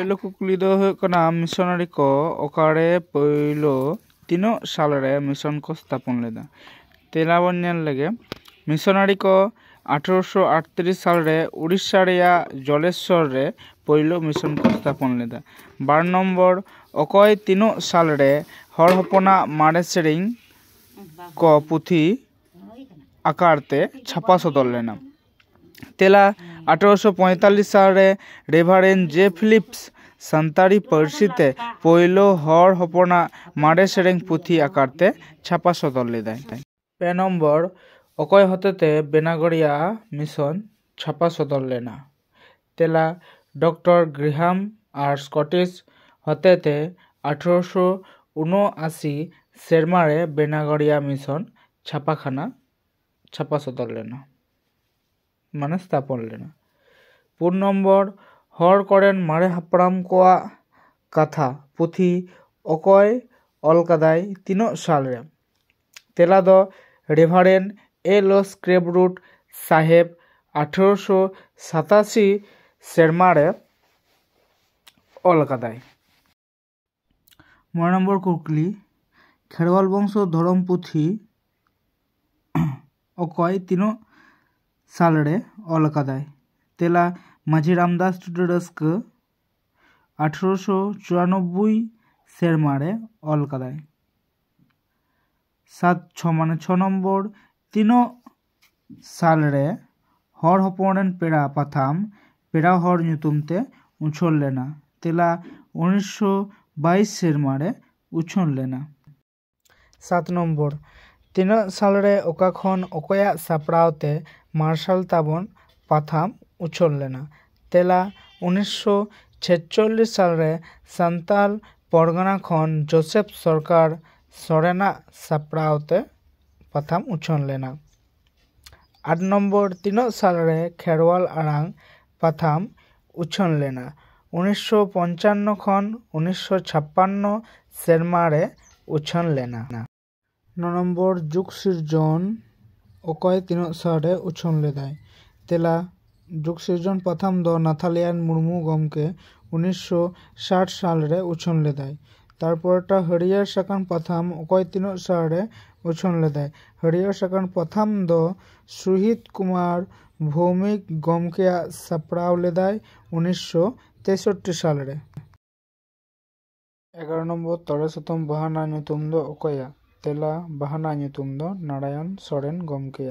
पहलो कुकली दो हुयुग कना मिशनरी को ओकारे पहलो तीनों साल रे मिशन को स्थापन लेदा। तेला बन नेल लगे मिशनरी को 1838 साल रे उड़ीसा रेया जलेश्वर रे पहलो मिशन को स्थापन लेदा। 12 नम्बर ओकय तीनों साल रे हर हपना मारे सेरिंग को पुथी आकारते छापा सदर लेना। तेला 1845 साल रे रेभारेन जे फिलिप्स सान्ताड़ी पार्सीते पहलो हर हपना मारे सेरिंग पुथी आकारते छापा सदर लेदा। 2 नम्बर ओकय हतेते बेनागरिया मिशन छापा सदर लेना। तेला डॉक्टर ग्रेहाम और स्कटिश हतेते 1879 सेरमारे बेनागरिया मिशन छापाखाना छापा सदर लेना माने स्थापन लेना। 4 नम्बर हर करेन मारे हापड़ाम कोआ कथा पुथी ओकय अलकादाय तीनों साल रे। तेला दो रेभारेन एलोस क्रेबरूट साहेब 1887 सेरमारे अलकादाय। 9 नम्बर कुकली खेरवाल वंश धरम पुथी ओकय तीनों साल रे अलकादाय। तेला माझी रामदास टुडुरस्क 1894 सेरमारे अलकादाय। 6 नम्बर तीनों साल रे हर हपनेन पेड़ा पाथाम पेड़ा हर ᱧᱩᱛᱩᱢ उछल लेना। तेला 1922 सेरमारे उछल लेना। 7 नम्बर तीनों साल रे ओका खन ओकया सापड़ावते मार्शल ताबन पाथाम उछल लेना। तेला 1946 साल रे संताल परगना खन जोसेफ सरकार सोरेना सापड़ावते पाथाम उछल लेना। 8 नम्बर तीनों साल रे खेरवाल आरांग पाथाम उछल लेना। 1955 खन 1956 सेरमारे उछल लेना। 9 नम्बर जुग सिरजन ओकय तीनों साल रे उछल लेदाय। तेला जुग सिरजन पाथाम दो नाथालियान मुर्मू गमके 1960 साल रे उछल लेदाय। तारपरटा हरियर साकान पाथाम ओकय तीनों साल रे उछल लेदाय। हरियर साकान पाथाम दो सुहित कुमार भौमिक गमके सापड़ाव लेदाय 1963 साल रे। 11 नम्बर तोरे सतम बाहाना ᱧᱩᱛᱩᱢ दो ओकया। तेला बाहाना ᱧᱩᱛᱩᱢ दो नारायण सोरेन गमके।